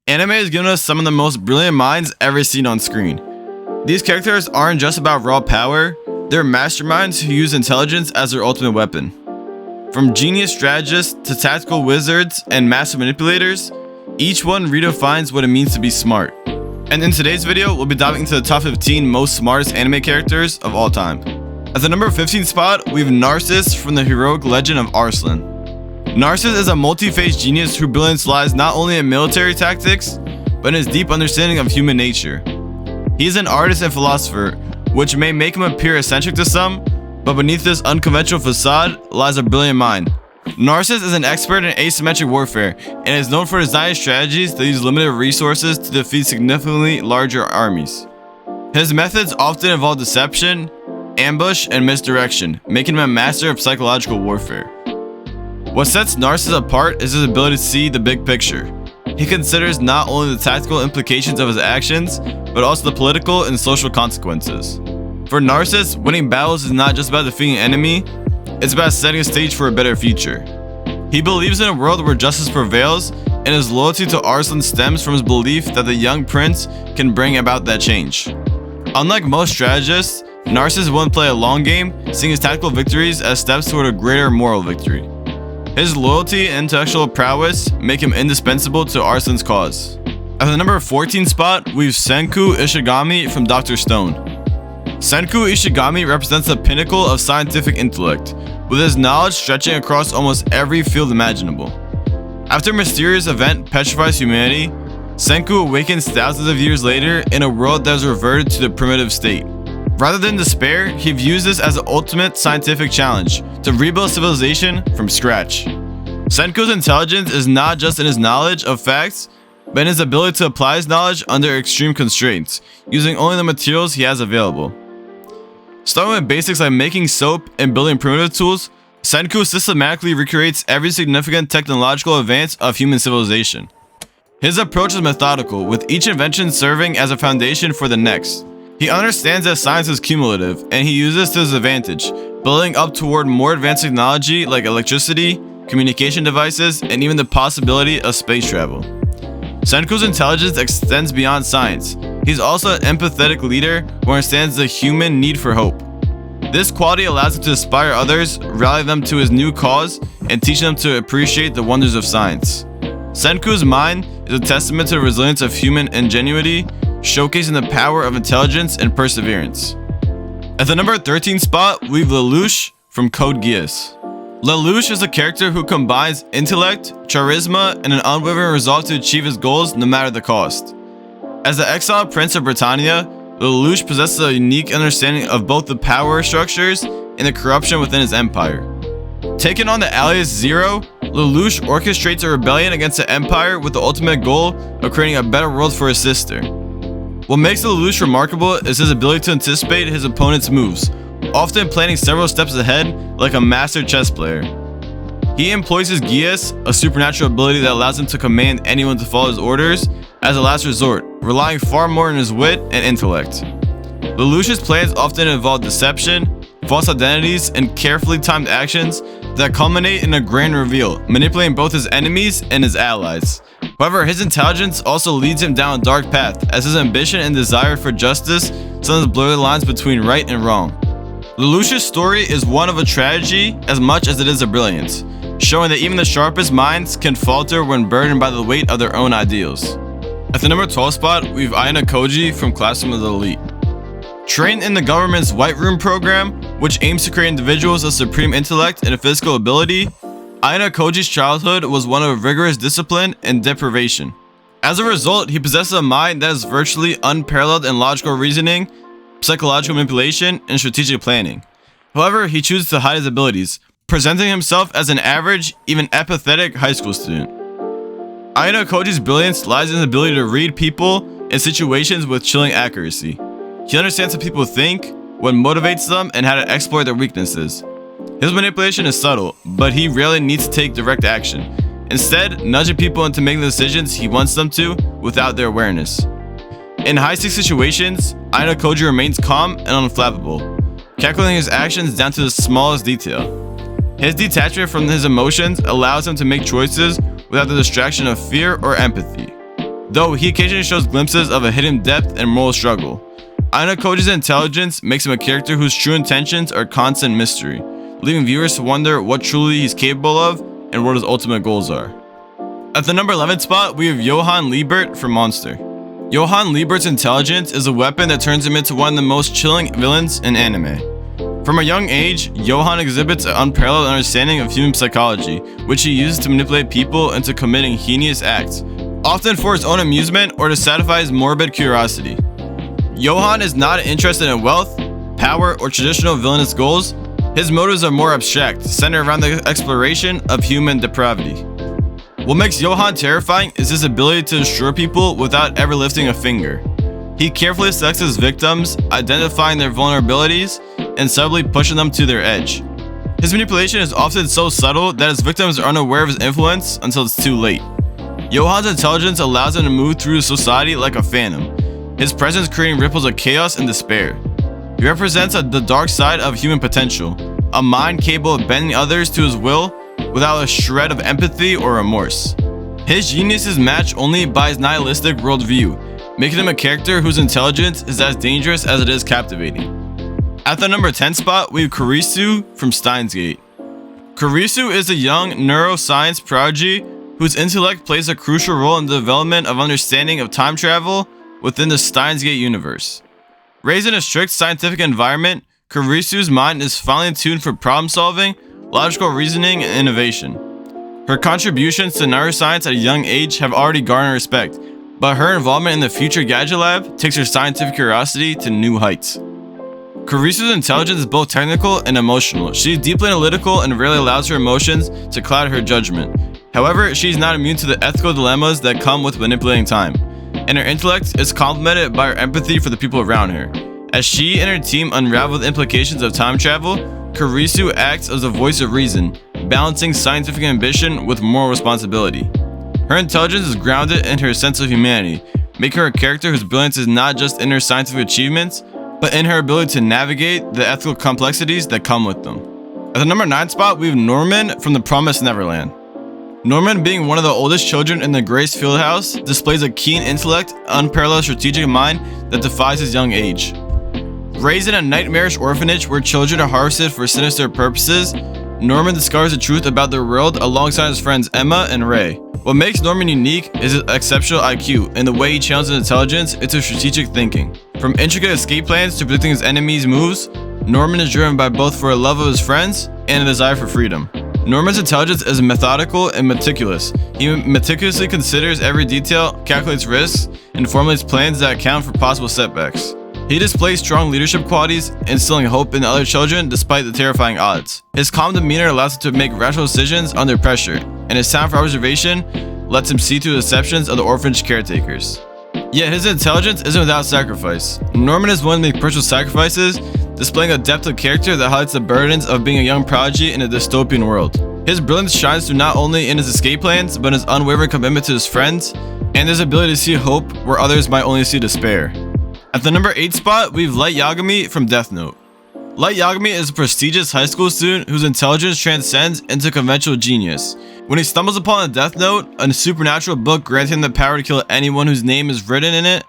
Anime has given us some of the most brilliant minds ever seen on screen. These characters aren't just about raw power, they're masterminds who use intelligence as their ultimate weapon. From genius strategists to tactical wizards and master manipulators, each one redefines what it means to be smart. And in today's video, we'll be diving into the top 15 most smartest anime characters of all time. At the number 15 spot, we have Narcis from the heroic legend of Arslan. Narcis is a multi-faced genius whose brilliance lies not only in military tactics, but in his deep understanding of human nature. He is an artist and philosopher, which may make him appear eccentric to some, but beneath this unconventional facade lies a brilliant mind. Narcis is an expert in asymmetric warfare, and is known for designing strategies that use limited resources to defeat significantly larger armies. His methods often involve deception, ambush, and misdirection, making him a master of psychological warfare. What sets Narcis apart is his ability to see the big picture. He considers not only the tactical implications of his actions, but also the political and social consequences. For Narcis, winning battles is not just about defeating an enemy, it's about setting a stage for a better future. He believes in a world where justice prevails, and his loyalty to Arslan stems from his belief that the young prince can bring about that change. Unlike most strategists, Narcis won't play a long game, seeing his tactical victories as steps toward a greater moral victory. His loyalty and intellectual prowess make him indispensable to Arslan's cause. At the number 14 spot, we have Senku Ishigami from Dr. Stone. Senku Ishigami represents the pinnacle of scientific intellect, with his knowledge stretching across almost every field imaginable. After a mysterious event petrifies humanity, Senku awakens thousands of years later in a world that has reverted to the primitive state. Rather than despair, he views this as the ultimate scientific challenge, to rebuild civilization from scratch. Senku's intelligence is not just in his knowledge of facts, but in his ability to apply his knowledge under extreme constraints, using only the materials he has available. Starting with basics like making soap and building primitive tools, Senku systematically recreates every significant technological advance of human civilization. His approach is methodical, with each invention serving as a foundation for the next. He understands that science is cumulative, and he uses this to his advantage, building up toward more advanced technology like electricity, communication devices, and even the possibility of space travel. Senku's intelligence extends beyond science. He's also an empathetic leader who understands the human need for hope. This quality allows him to inspire others, rally them to his new cause, and teach them to appreciate the wonders of science. Senku's mind is a testament to the resilience of human ingenuity, showcasing the power of intelligence and perseverance. At the number 13 spot, we have Louch from Code Geass. Louch is a character who combines intellect, charisma, and an unwavering resolve to achieve his goals no matter the cost. As the exiled prince of Britannia, Louch possesses a unique understanding of both the power structures and the corruption within his empire. Taking on the alias Zero, Louch orchestrates a rebellion against the empire with the ultimate goal of creating a better world for his sister. What makes Louch remarkable is his ability to anticipate his opponent's moves, often planning several steps ahead like a master chess player. He employs his Geass, a supernatural ability that allows him to command anyone to follow his orders, as a last resort, relying far more on his wit and intellect. Louch's plans often involve deception, false identities, and carefully timed actions that culminate in a grand reveal, manipulating both his enemies and his allies. However, his intelligence also leads him down a dark path, as his ambition and desire for justice sometimes blur the lines between right and wrong. Louch's story is one of a tragedy as much as it is a brilliance, showing that even the sharpest minds can falter when burdened by the weight of their own ideals. At the number 12 spot, we have Aoji from Classroom of the Elite. Trained in the government's White Room program, which aims to create individuals of supreme intellect and physical ability, Aoji's childhood was one of rigorous discipline and deprivation. As a result, he possesses a mind that is virtually unparalleled in logical reasoning, psychological manipulation, and strategic planning. However, he chooses to hide his abilities, presenting himself as an average, even apathetic high school student. Aoji's brilliance lies in his ability to read people and situations with chilling accuracy. He understands how people think, what motivates them, and how to exploit their weaknesses. His manipulation is subtle, but he rarely needs to take direct action, instead nudging people into making the decisions he wants them to without their awareness. In high-stakes situations, Aoji remains calm and unflappable, calculating his actions down to the smallest detail. His detachment from his emotions allows him to make choices without the distraction of fear or empathy. though he occasionally shows glimpses of a hidden depth and moral struggle. Aoji's intelligence makes him a character whose true intentions are constant mystery, leaving viewers to wonder what truly he's capable of and what his ultimate goals are. At the number 11 spot, we have Johan Liebert from Monster. Johan Liebert's intelligence is a weapon that turns him into one of the most chilling villains in anime. From a young age, Johan exhibits an unparalleled understanding of human psychology, which he uses to manipulate people into committing heinous acts, often for his own amusement or to satisfy his morbid curiosity. Johan is not interested in wealth, power, or traditional villainous goals. His motives are more abstract, centered around the exploration of human depravity. What makes Johan terrifying is his ability to destroy people without ever lifting a finger. He carefully selects his victims, identifying their vulnerabilities and subtly pushing them to their edge. His manipulation is often so subtle that his victims are unaware of his influence until it's too late. Johan's intelligence allows him to move through society like a phantom, his presence creating ripples of chaos and despair. He represents the dark side of human potential, a mind capable of bending others to his will without a shred of empathy or remorse. His genius is matched only by his nihilistic worldview, making him a character whose intelligence is as dangerous as it is captivating. At the number 10 spot, we have Kisu from Steins Gate. Kisu is a young neuroscience prodigy whose intellect plays a crucial role in the development of understanding of time travel within the Steins Gate universe. Raised in a strict scientific environment, Kirisu's mind is finely tuned for problem solving, logical reasoning, and innovation. Her contributions to neuroscience at a young age have already garnered respect, but her involvement in the future Gadget Lab takes her scientific curiosity to new heights. Kirisu's intelligence is both technical and emotional. She is deeply analytical and rarely allows her emotions to cloud her judgment. However, she is not immune to the ethical dilemmas that come with manipulating time, and her intellect is complemented by her empathy for the people around her. As she and her team unravel the implications of time travel, Kisu acts as a voice of reason, balancing scientific ambition with moral responsibility. Her intelligence is grounded in her sense of humanity, making her a character whose brilliance is not just in her scientific achievements, but in her ability to navigate the ethical complexities that come with them. At the number 9 spot, we have Norman from The Promised Neverland. Norman, being one of the oldest children in the Grace Fieldhouse, displays a keen intellect, unparalleled strategic mind that defies his young age. Raised in a nightmarish orphanage where children are harvested for sinister purposes, Norman discovers the truth about their world alongside his friends Emma and Ray. What makes Norman unique is his exceptional IQ and the way he channels his intelligence into strategic thinking. From intricate escape plans to predicting his enemies' moves, Norman is driven by both for a love of his friends and a desire for freedom. Norman's intelligence is methodical and meticulous. He meticulously considers every detail, calculates risks, and formulates plans that account for possible setbacks. He displays strong leadership qualities, instilling hope in other children despite the terrifying odds. His calm demeanor allows him to make rational decisions under pressure, and his sound for observation lets him see through the deceptions of the orphanage caretakers. Yet his intelligence isn't without sacrifice. Norman is willing to make personal sacrifices, displaying a depth of character that highlights the burdens of being a young prodigy in a dystopian world. His brilliance shines through not only in his escape plans, but in his unwavering commitment to his friends, and his ability to see hope where others might only see despair. At the number 8 spot, we have Light Yagami from Death Note. Light Yagami is a prestigious high school student whose intelligence transcends into conventional genius. When he stumbles upon a Death Note, a supernatural book granting him the power to kill anyone whose name is written in it,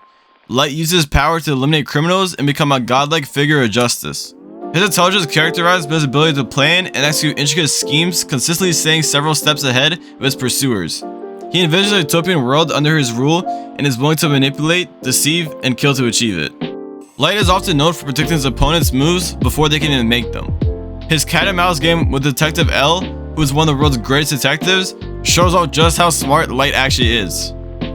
Light uses his power to eliminate criminals and become a godlike figure of justice. His intelligence is characterized by his ability to plan and execute intricate schemes, consistently staying several steps ahead of his pursuers. He envisions a utopian world under his rule and is willing to manipulate, deceive, and kill to achieve it. Light is often known for predicting his opponent's moves before they can even make them. His cat and mouse game with Detective L, who is one of the world's greatest detectives, shows off just how smart Light actually is.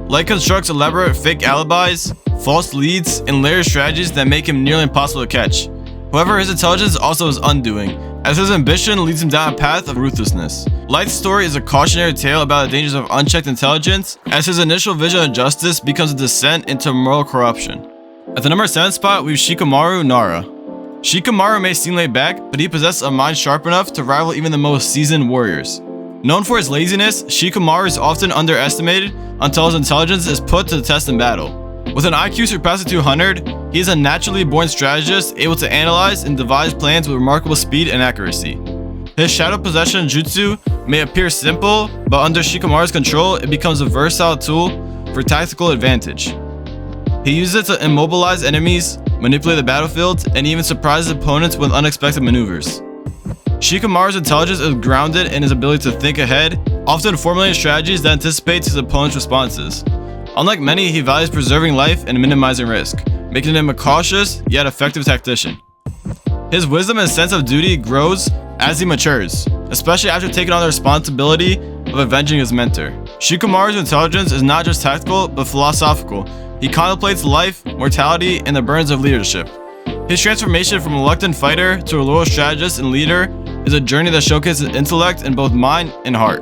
Light constructs elaborate fake alibis, false leads, and layered strategies that make him nearly impossible to catch. However, his intelligence also is undoing, as his ambition leads him down a path of ruthlessness. Light's story is a cautionary tale about the dangers of unchecked intelligence, as his initial vision of justice becomes a descent into moral corruption. At the number 7 spot, we have Shikamaru Nara. Shikamaru may seem laid back, but he possesses a mind sharp enough to rival even the most seasoned warriors. Known for his laziness, Shikamaru is often underestimated until his intelligence is put to the test in battle. With an IQ surpassing 200, he is a naturally born strategist able to analyze and devise plans with remarkable speed and accuracy. His shadow possession jutsu may appear simple, but under Shikamaru's control, it becomes a versatile tool for tactical advantage. He uses it to immobilize enemies, manipulate the battlefield, and even surprises opponents with unexpected maneuvers. Shikamaru's intelligence is grounded in his ability to think ahead, often formulating strategies that anticipate his opponent's responses. Unlike many, he values preserving life and minimizing risk, making him a cautious yet effective tactician. His wisdom and sense of duty grows as he matures, especially after taking on the responsibility of avenging his mentor. Shikamaru's intelligence is not just tactical, but philosophical. He contemplates life, mortality, and the burdens of leadership. His transformation from a reluctant fighter to a loyal strategist and leader is a journey that showcases intellect in both mind and heart.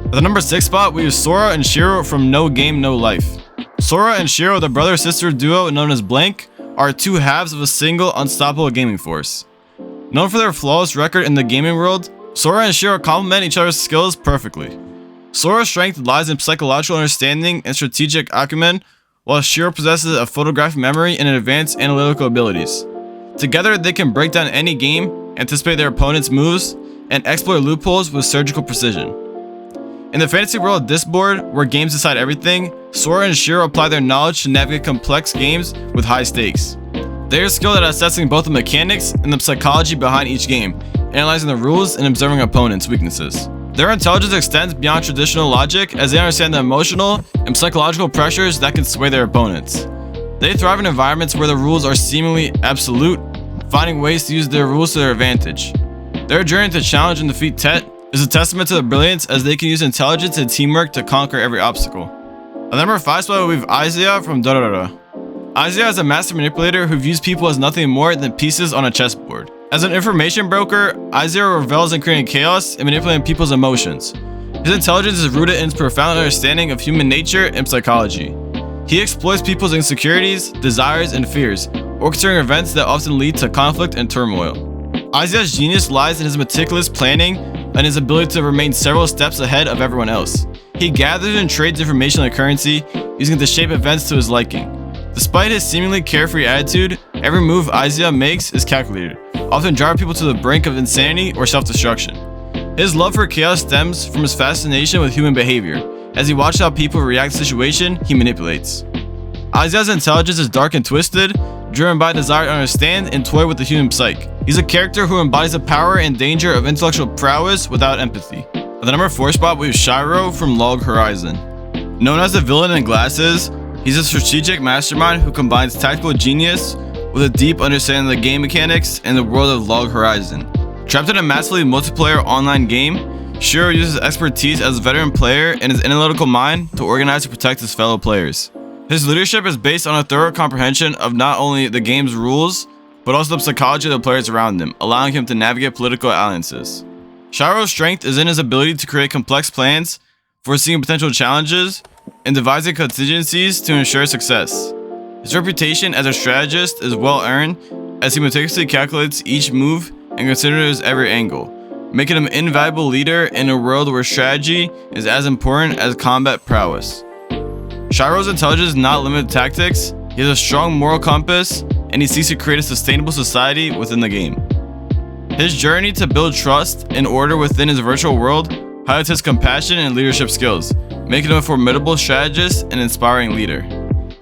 At the number 6 spot, we have Sora and Shyro from No Game, No Life. Sora and Shyro, the brother-sister duo known as Blank, are two halves of a single unstoppable gaming force. Known for their flawless record in the gaming world, Sora and Shyro complement each other's skills perfectly. Sora's strength lies in psychological understanding and strategic acumen, while Shyro possesses a photographic memory and advanced analytical abilities. Together, they can break down any game, anticipate their opponent's moves, and exploit loopholes with surgical precision. In the fantasy world of Discboard, where games decide everything, Sora and Shyro apply their knowledge to navigate complex games with high stakes. They are skilled at assessing both the mechanics and the psychology behind each game, analyzing the rules and observing opponents' weaknesses. Their intelligence extends beyond traditional logic as they understand the emotional and psychological pressures that can sway their opponents. They thrive in environments where the rules are seemingly absolute, finding ways to use their rules to their advantage. Their journey to challenge and defeat Tet is a testament to their brilliance as they can use intelligence and teamwork to conquer every obstacle. At number 5 spot, we have Aoji from Dororo. Aoji is a master manipulator who views people as nothing more than pieces on a chessboard. As an information broker, Aoji revels in creating chaos and manipulating people's emotions. His intelligence is rooted in his profound understanding of human nature and psychology. He exploits people's insecurities, desires, and fears, orchestrating events that often lead to conflict and turmoil. Aoji's genius lies in his meticulous planning and his ability to remain several steps ahead of everyone else. He gathers and trades information like currency, using it to shape events to his liking. Despite his seemingly carefree attitude, every move Aoji makes is calculated, often driving people to the brink of insanity or self-destruction. His love for chaos stems from his fascination with human behavior, as he watches how people react to the situation he manipulates. Aoji's intelligence is dark and twisted, driven by a desire to understand and toy with the human psyche. He's a character who embodies the power and danger of intellectual prowess without empathy. At the number 4 spot, we have Shyro from Log Horizon. Known as the villain in glasses, he's a strategic mastermind who combines tactical genius with a deep understanding of the game mechanics and the world of Log Horizon. Trapped in a massively multiplayer online game, Shyro uses expertise as a veteran player and his analytical mind to organize and protect his fellow players. His leadership is based on a thorough comprehension of not only the game's rules, but also the psychology of the players around him, allowing him to navigate political alliances. Shyro's strength is in his ability to create complex plans, foreseeing potential challenges, and devising contingencies to ensure success. His reputation as a strategist is well earned, as he meticulously calculates each move and considers every angle, making him an invaluable leader in a world where strategy is as important as combat prowess. Shyro's intelligence is not limited to tactics. He has a strong moral compass, and he seeks to create a sustainable society within the game. His journey to build trust and order within his virtual world highlights his compassion and leadership skills, making him a formidable strategist and inspiring leader.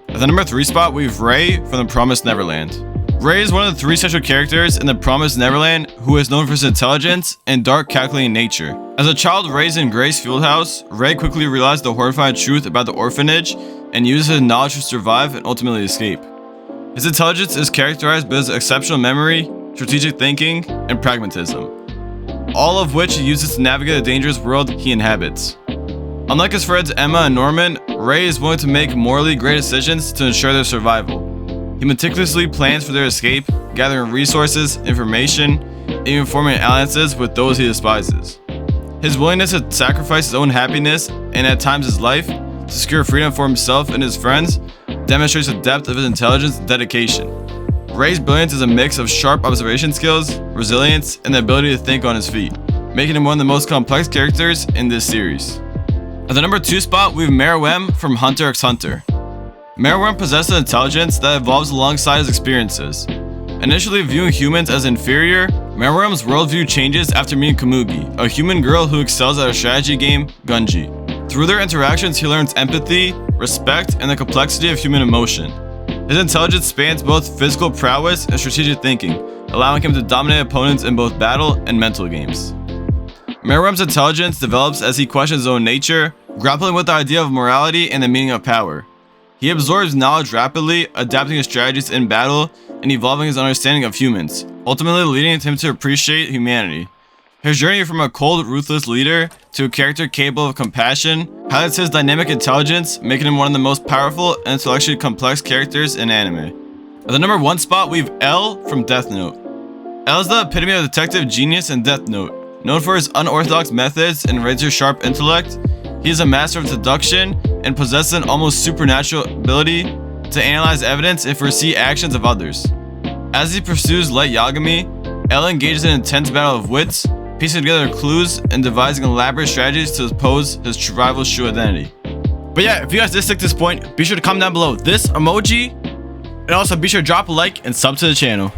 At the number 3 spot, we have Ray from The Promised Neverland. Ray is one of the 3 central characters in The Promised Neverland who is known for his intelligence and dark, calculating nature. As a child raised in Gray's Fieldhouse, Ray quickly realized the horrifying truth about the orphanage and uses his knowledge to survive and ultimately escape. His intelligence is characterized by his exceptional memory, strategic thinking, and pragmatism, all of which he uses to navigate the dangerous world he inhabits. Unlike his friends Emma and Norman, Ray is willing to make morally great decisions to ensure their survival. He meticulously plans for their escape, gathering resources, information, and even forming alliances with those he despises. His willingness to sacrifice his own happiness and at times his life to secure freedom for himself and his friends demonstrates the depth of his intelligence and dedication. Ray's brilliance is a mix of sharp observation skills, resilience, and the ability to think on his feet, making him one of the most complex characters in this series. At the number 2 spot, we have Meruem from Hunter x Hunter. Meruem possesses intelligence that evolves alongside his experiences. Initially viewing humans as inferior, Meruem's worldview changes after meeting Komugi, a human girl who excels at a strategy game, Gunji. Through their interactions, he learns empathy, respect, and the complexity of human emotion. His intelligence spans both physical prowess and strategic thinking, allowing him to dominate opponents in both battle and mental games. Merwem's intelligence develops as he questions his own nature, grappling with the idea of morality and the meaning of power. He absorbs knowledge rapidly, adapting his strategies in battle and evolving his understanding of humans, ultimately leading him to appreciate humanity. His journey from a cold, ruthless leader to a character capable of compassion highlights his dynamic intelligence, making him one of the most powerful and intellectually complex characters in anime. At the number 1 spot, we have L from Death Note. L is the epitome of detective genius in Death Note. Known for his unorthodox methods and razor-sharp intellect, he is a master of deduction and possesses an almost supernatural ability to analyze evidence and foresee actions of others. As he pursues Light Yagami, L engages in an intense battle of wits, piecing together clues and devising elaborate strategies to oppose his rival's true identity. But yeah, if you guys did stick to this point, be sure to comment down below this emoji, and also be sure to drop a like and sub to the channel.